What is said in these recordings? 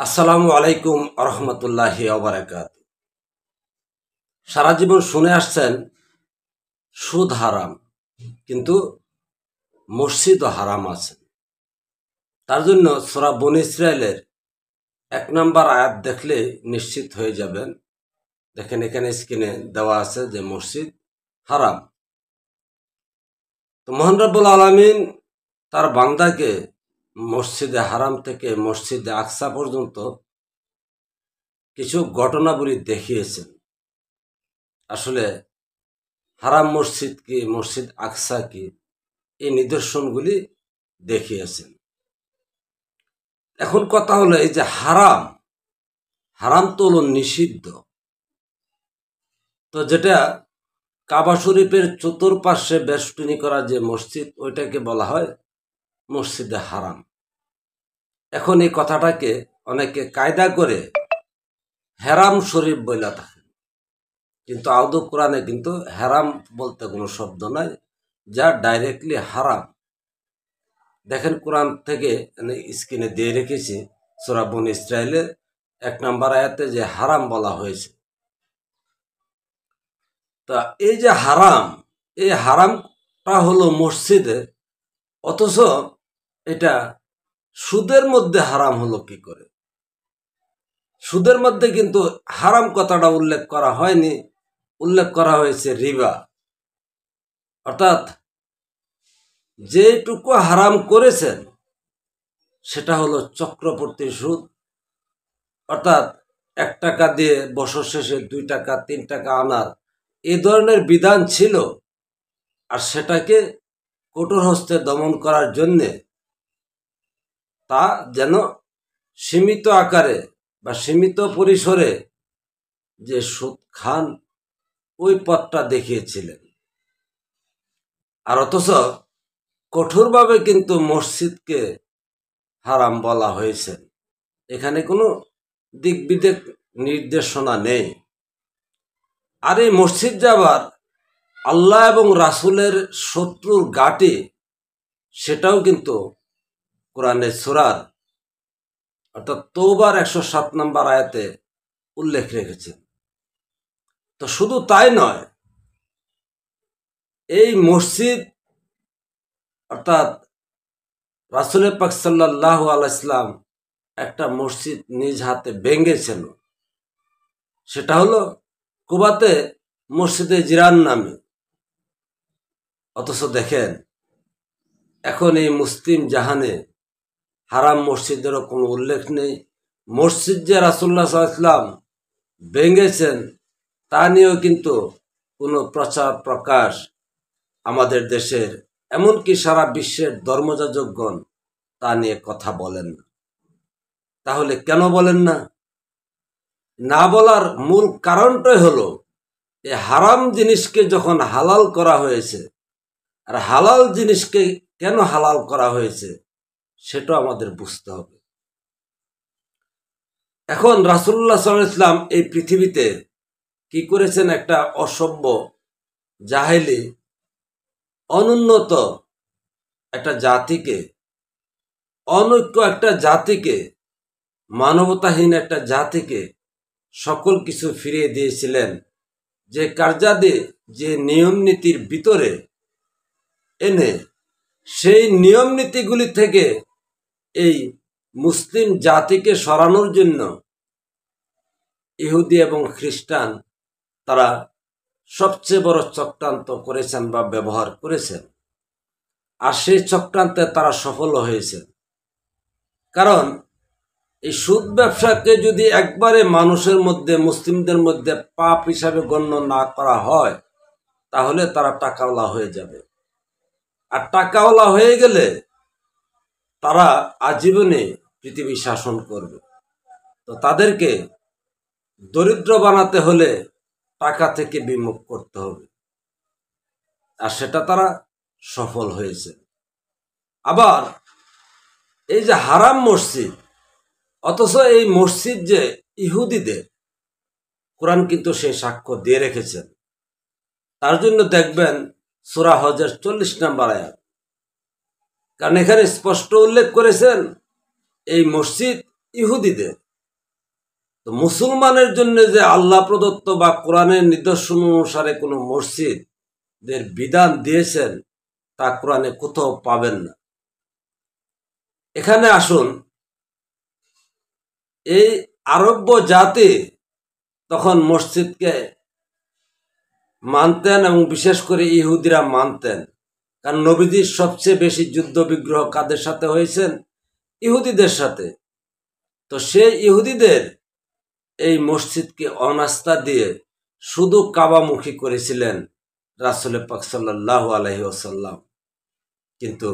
আসসালামু আলাইকুম আরহামতুল্লাহি ওবারাকাত। সারা জীবন শুনে আসছেন সুদ হারাম, কিন্তু মসজিদও হারাম আছে। তার জন্য সূরা বনী ইসরাইলের 1 নম্বর আয়াত দেখলে নিশ্চিত হয়ে যাবেন। দেখেন, এখানে স্ক্রিনে দেওয়া আছে যে মসজিদ হারাম। তো মহান রব্বুল আলামিন তার বান্দাকে মসজিদে হারাম থেকে মসজিদে আকসা পর্যন্ত কিছু ঘটনাবলী দেখিয়েছেন। আসলে হারাম মসজিদ কি, মসজিদ আকসা কি, এই নিদর্শনগুলি দেখিয়েছেন। এখন কথা হলো, এই যে হারাম, হারাম তো হলো নিষিদ্ধ। তো যেটা কাবা শরীফের চতুর্পার্শ্বে বেষ্টনী করা যে মসজিদ, ওইটাকে বলা হয় মসজিদে হারাম। এখন এই কথাটাকে অনেকে কায়দা করে হেরাম শরীফ বইলা থাকে, কিন্তু আদৌ কোরআনে কিন্তু হেরাম বলতে কোনো শব্দ নাই, যা ডাইরেক্টলি হারাম। দেখেন, কোরআন থেকে স্ক্রিনে দিয়ে রেখেছি সূরা বনী ইসরাইলের 1 নম্বর আয়াতে যে হারাম বলা হয়েছে। তা এই যে হারাম, এই হারামটা হলো মসজিদে, অথচ এটা সুদের মধ্যে হারাম হলো কি করে? সুদের মধ্যে কিন্তু হারাম কথাটা উল্লেখ করা হয়নি, উল্লেখ করা হয়েছে রিবা। অর্থাৎ যেটুকু হারাম করেছেন সেটা হলো চক্রবর্তী সুদ। অর্থাৎ 1 টাকা দিয়ে বছর শেষে 2 টাকা 3 টাকা আনার এই ধরনের বিধান ছিল। আর সেটাকে কঠোর হস্তে দমন করার জন্যে তা যেন সীমিত আকারে বা সীমিত পরিসরে যে সুদ খান, ওই পথটা দেখিয়েছিলেন। আর অথচ কঠোরভাবে কিন্তু মসজিদকে হারাম বলা হয়েছে। এখানে কোনো দিক বিদিক নির্দেশনা নেই। আর এই মসজিদ যাবার আল্লাহ এবং রাসূলের শত্রুর ঘাঁটি, সেটাও কিন্তু কোরআনের সূরার অর্থাৎ তওবার 107 নম্বর আয়াতে উল্লেখ রেখেছেন। তো শুধু তাই নয়, এই মসজিদ অর্থাৎ রাসূল পাক সাল্লাল্লাহু আলাইহি সাল্লাম একটা মসজিদ নিজ হাতে ভেঙেছেন। সেটা হলো কুবাতে মসজিদে জিরান নামে। অথচ দেখেন, এখন এই মুসলিম জাহানে হারাম মসজিদেরও কোনো উল্লেখ নেই। মসজিদ যে রাসূলুল্লাহ সাল্লাল্লাহু আলাইহি ওয়াসাল্লাম ভেঙেছেন তা নিয়েও কিন্তু কোনো প্রচার প্রকাশ আমাদের দেশের, এমনকি সারা বিশ্বের ধর্মযাজকগণ তা নিয়ে কথা বলেন না। তাহলে কেন বলেন না? না বলার মূল কারণটাই হলো, এই হারাম জিনিসকে যখন হালাল করা হয়েছে, আর হালাল জিনিসকে কেন হালাল করা হয়েছে সেটা আমাদের বুঝতে হবে। এখন রাসূলুল্লাহ সাল্লাল্লাহু আলাইহি ওয়াসাল্লাম এই পৃথিবীতে কি করেছেন? একটা অসভ্য, জাহেলি, অনুন্নত একটা জাতিকে, অনৈক্য একটা জাতিকে, মানবতাহীন একটা জাতিকে সকল কিছু ফিরিয়ে দিয়েছিলেন। যে কার্যাদি, যে নিয়ম নীতির ভিতরে এনে সেই নিয়ম নীতিগুলি থেকে এই মুসলিম জাতিকে সরানোর জন্য ইহুদি এবং খ্রিস্টান তারা সবচেয়ে বড় চক্রান্ত করেছেন বা ব্যবহার করেছেন। আর সেই চক্রান্তে তারা সফল হয়েছে। কারণ এই সুদ ব্যবসাকে যদি একবারে মানুষের মধ্যে, মুসলিমদের মধ্যে পাপ হিসাবে গণ্য না করা হয়, তাহলে তারা টাকাওয়ালা হয়ে যাবে। আর টাকাওয়ালা হয়ে গেলে তারা আজীবনে পৃথিবী শাসন করবে। তো তাদেরকে দরিদ্র বানাতে হলে টাকা থেকে বিমুখ করতে হবে, আর সেটা তারা সফল হয়েছে। আবার এই যে হারাম মসজিদ, অথচ এই মসজিদ যে ইহুদিদের, কোরআন কিন্তু সেই সাক্ষ্য দিয়ে রেখেছেন। তার জন্য দেখবেন সূরা হজের 40 নম্বর আয়াত, কারণ এখানে স্পষ্ট উল্লেখ করেছেন এই মসজিদ ইহুদিদের। তো মুসলমানের জন্য যে আল্লাহ প্রদত্ত বা কোরআনের নিদর্শন অনুসারে কোনো মসজিদের বিধান দিয়েছেন তা কোরআনে কোথাও পাবেন না। এখানে আসুন, এই আরব্য জাতি তখন মসজিদকে মানতেন এবং বিশেষ করে ইহুদিরা মানতেন, কারণ নবীজির সবচেয়ে বেশি যুদ্ধ বিগ্রহ কাদের সাথে হয়েছেন? ইহুদিদের সাথে। তো সেই ইহুদিদের এই মসজিদকে অনাস্থা দিয়ে শুধু কাবামুখী করেছিলেন রাসূল পাক সাল্লাল্লাহু আলাইহি ওয়াসাল্লাম। কিন্তু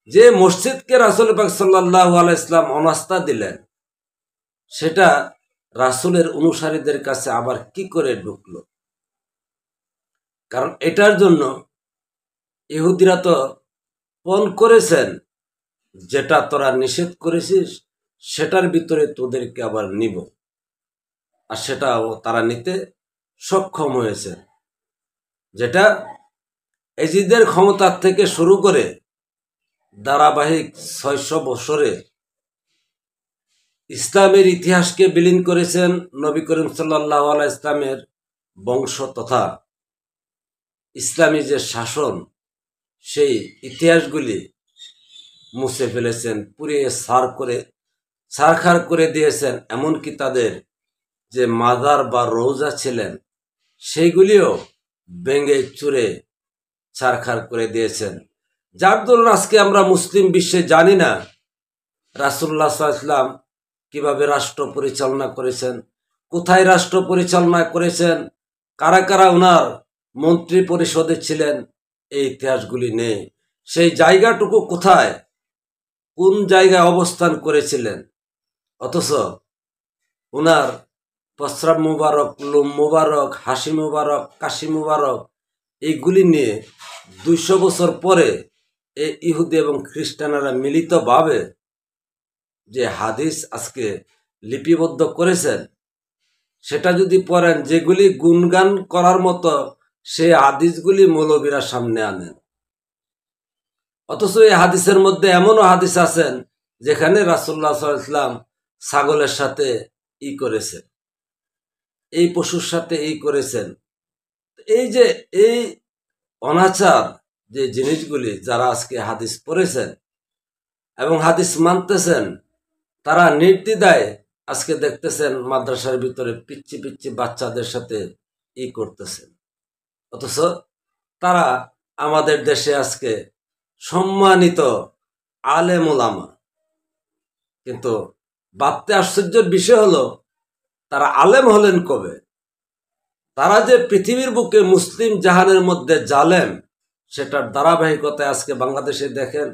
যে মসজিদকে রাসূল পাক সাল্লাল্লাহু আলাইহি ওয়াসাল্লাম অনাস্থা দিলেন, সেটা রাসূলের অনুসারীদের কাছে আবার কি করে ঢুকলো? কারণ এটার জন্য ইহুদিরা তো পণ করেছেন, যেটা তোরা নিষেধ করেছিস সেটার ভিতরে তোদেরকে আবার নিব, আর সেটাও তারা নিতে সক্ষম হয়েছে। যেটা এজিদের ক্ষমতার থেকে শুরু করে ধারাবাহিক 600 বছরে ইসলামের ইতিহাসকে বিলীন করেছেন নবী করিম সাল্লাল্লাহু আলাইহি ইসলামের বংশ তথা ইসলামী যে শাসন, সেই ইতিহাসগুলি মুছে ফেলেছেন, পুড়িয়ে ছারখার করে দিয়েছেন। এমনকি তাদের যে মাজার বা রোজা ছিলেন সেইগুলিও ভেঙে চুরে ছারখার করে দিয়েছেন। যার দরুন আজকে আমরা মুসলিম বিশ্বে জানি না রাসূলুল্লাহ সাল্লাল্লাহু আলাইহি ওয়াসাল্লাম কিভাবে রাষ্ট্র পরিচালনা করেছেন, কোথায় রাষ্ট্র পরিচালনা করেছেন, কারা কারা ওনার মন্ত্রী পরিষদে ছিলেন, এই ইতিহাসগুলি নেই। সেই জায়গাটুকু কোথায়, কোন জায়গায় অবস্থান করেছিলেন, অথচ ওনার প্রস্রাব মুবারক, লোম মুবারক, হাসি মুবারক, কাশি মুবারক এইগুলি নিয়ে 200 বছর পরে এই ইহুদি এবং খ্রিস্টানরা মিলিতভাবে যে হাদিস আজকে লিপিবদ্ধ করেছেন, সেটা যদি পড়েন, যেগুলি গুণগান করার মতো সেই হাদিসগুলি মৌলবীরা সামনে আনেন। অথচ এই হাদিসের মধ্যে এমনও হাদিস আছেন যেখানে রাসূলুল্লাহ সাল্লাল্লাহু আলাইহি ওয়াসাল্লাম ছাগলের সাথে করেছেন, এই পশুর সাথে করেছেন। এই যে এই অনাচার যে জিনিসগুলি যারা আজকে হাদিস পড়েছেন এবং হাদিস মানতেছেন, তারা নির্দ্বিধায় আজকে দেখতেছেন মাদ্রাসার ভিতরে পিচ্ছি পিচ্ছি বাচ্চাদের সাথে করতেছেন। অথচ তারা আমাদের দেশে আজকে সম্মানিত আলেম ওলামা, কিন্তু ভাবতে আশ্চর্যের বিষয় হলো তারা আলেম হলেন কবে? তারা যে পৃথিবীর বুকে মুসলিম জাহানের মধ্যে জালেম, সেটার ধারাবাহিকতায় আজকে বাংলাদেশে দেখেন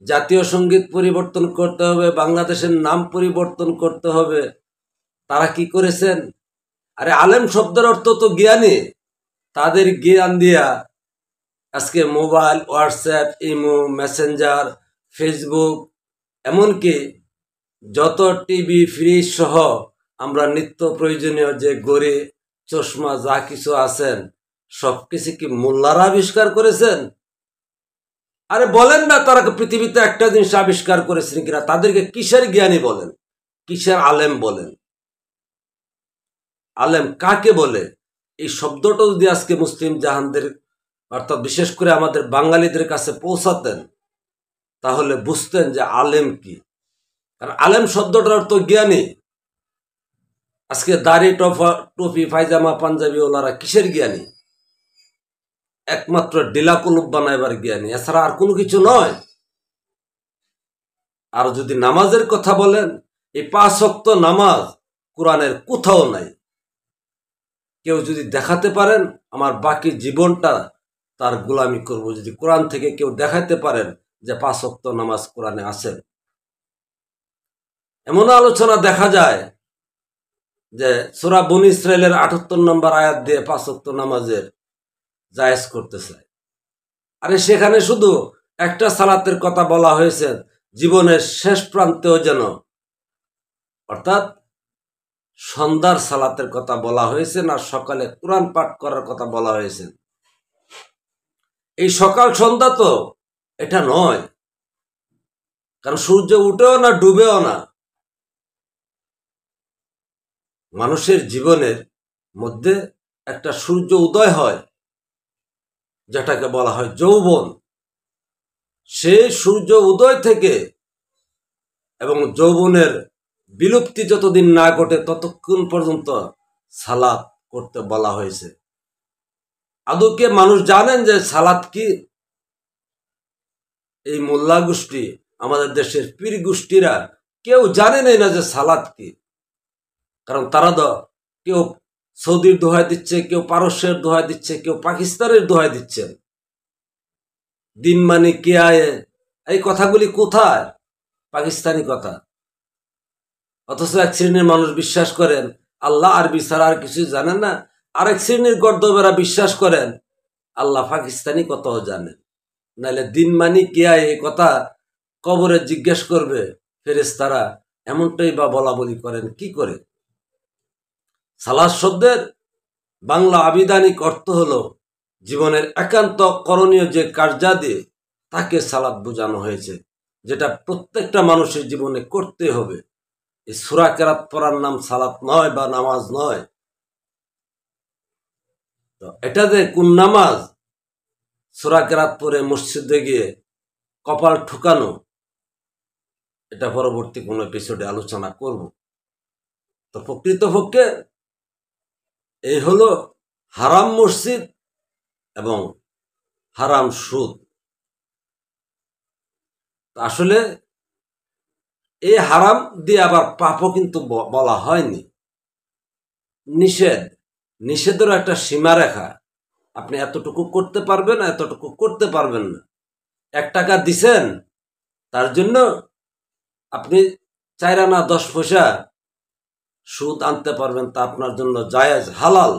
জাতীয় সঙ্গীত পরিবর্তন করতে হবে, বাংলাদেশের নাম পরিবর্তন করতে হবে। তারা কি করেছেন? আরে আলেম শব্দের অর্থ তো জ্ঞানী। তাদের জ্ঞান দিয়া আজকে mobile, WhatsApp, imo, Messenger, Facebook, এমনকি যত টিভি, ফ্রিজ সহ আমরা নিত্য প্রয়োজনীয় যে ঘড়ি, চশমা যা কিছু আছেন সবকিছু কি মোল্লারা আবিষ্কার করেছেন? আরে বলেন না, তারা পৃথিবীতে একটা জিনিস আবিষ্কার করেছেন কিনা? তাদেরকে কিসের জ্ঞানী বলেন, কিসের আলেম বলেন? আলেম কাকে বলে? এই শব্দটা যদি আজকে মুসলিম জাহানদের অর্থাৎ বিশেষ করে আমাদের বাঙালিদের কাছে পৌঁছাতেন, তাহলে বুঝতেন যে আলেম কি। কারণ আলেম শব্দটার অর্থ জ্ঞানী। আজকে দাড়ি, টুপি, পায়জামা, পাঞ্জাবি ওলারা কিসের জ্ঞানী? একমাত্র ডিলাকুলুপ বানাইবার জ্ঞানী, এছাড়া আর কোনো কিছু নয়। আর যদি নামাজের কথা বলেন, এই 5 ওয়াক্ত নামাজ কোরআনের কোথাও নাই। কেউ যদি দেখাতে পারেন, আমার বাকি জীবনটা তার গোলামি করব, যদি কোরআন থেকে কেউ দেখাতে পারেন যে 5 ওয়াক্ত নামাজ কোরআনে আছে। এমন আলোচনা দেখা যায় যে সূরা বনী ইসরাইলের 78 নম্বর আয়াত দিয়ে 5 ওয়াক্ত নামাজের জায়েজ করতে চায়। আরে সেখানে শুধু একটা সালাতের কথা বলা হয়েছে, জীবনের শেষ প্রান্তেও যেন, অর্থাৎ সন্ধ্যার সালাতের কথা বলা হয়েছে না সকালে কোরআন পাঠ করার কথা বলা হয়েছে। এই সকাল সন্ধ্যা তো এটা নয়, কারণ সূর্য উঠেও না ডুবেও না। মানুষের জীবনের মধ্যে একটা সূর্য উদয় হয়, যেটাকে বলা হয় যৌবন। সেই সূর্য উদয় থেকে এবং যৌবনের বিলুপ্তি যতদিন না ঘটে ততক্ষণ পর্যন্ত সালাত করতে বলা হয়েছে। আদৌকে মানুষ জানেন যে সালাত কি? এই মোল্লা গোষ্ঠী, আমাদের দেশের পীর গোষ্ঠীরা কেউ জানেনই না যে সালাত কি। কারণ তারা তো কেউ সৌদির দোহাই দিচ্ছে, কেউ পারস্যের দোহাই দিচ্ছে, কেউ পাকিস্তানের দোহাই দিচ্ছেন। দিন মানে কে আয়ে, এই কথাগুলি কোথায়? পাকিস্তানি কথা। অথচ এক শ্রেণীর মানুষ বিশ্বাস করেন আল্লাহ আরবি ছাড়া আর কিছু জানেন না। আরেক শ্রেণীর গর্দবেরা বিশ্বাস করেন আল্লাহ পাকিস্তানি কথাও জানেন। নাহলে দিন মানি কে আয় এই কথা কবরে জিজ্ঞেস করবে ফেরেশতারা, এমনটাই বা বলা বলি করেন কি করে? সালাত শব্দের বাংলা আবিধানিক অর্থ হলো জীবনের একান্ত করণীয় যে কার্যাদি তাকে সালাত বোঝানো হয়েছে, যেটা প্রত্যেকটা মানুষের জীবনে করতে হবে। এই সূরা কেরাত পড়ার নাম সালাত নয় বা নামাজ নয়। তো এটা যে কোন নামাজ, সূরা কেরাত পড়ে মসজিদে গিয়ে কপাল ঠুকানো, এটা পরবর্তী কোনো এপিসোডে আলোচনা করব। তো প্রকৃতপক্ষে এই হলো হারাম মসজিদ এবং হারাম সুদ। আসলে এই হারাম দিয়ে আবার পাপও কিন্তু বলা হয়নি, নিষেধ। নিষেধেরও একটা সীমারেখা। আপনি এতটুকু করতে পারবেন, এতটুকু করতে পারবেন না। 1 টাকা দিছেন, তার জন্য আপনি 4 আনা 10 পয়সা সুদ আনতে পারবেন, তা আপনার জন্য জায়েজ, হালাল।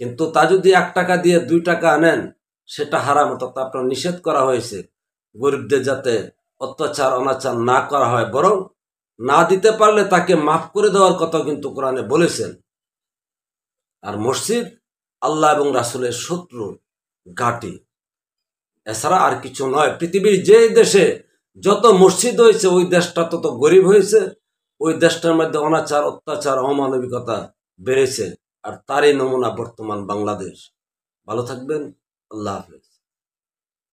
কিন্তু তা যদি 1 টাকা দিয়ে 2 টাকা আনেন, সেটা হারাম। অর্থাৎ আপনার নিষেধ করা হয়েছে গরিবদের যাতে অত্যাচার অনাচার না করা হয়, বরং না দিতে পারলে তাকে মাফ করে দেওয়ার কথা কিন্তু কোরআনে বলেছেন। আর মসজিদ আল্লাহ এবং রাসূলের শত্রু ঘাঁটি, এছাড়া আর কিছু নয়। পৃথিবীর যে দেশে যত মসজিদ হয়েছে ওই দেশটা তত গরিব হয়েছে, ওই দেশটার মধ্যে অনাচার অত্যাচার অমানবিকতা বেড়েছে। আর তারই নমুনা বর্তমান বাংলাদেশ। ভালো থাকবেন, আল্লাহ হাফেজ।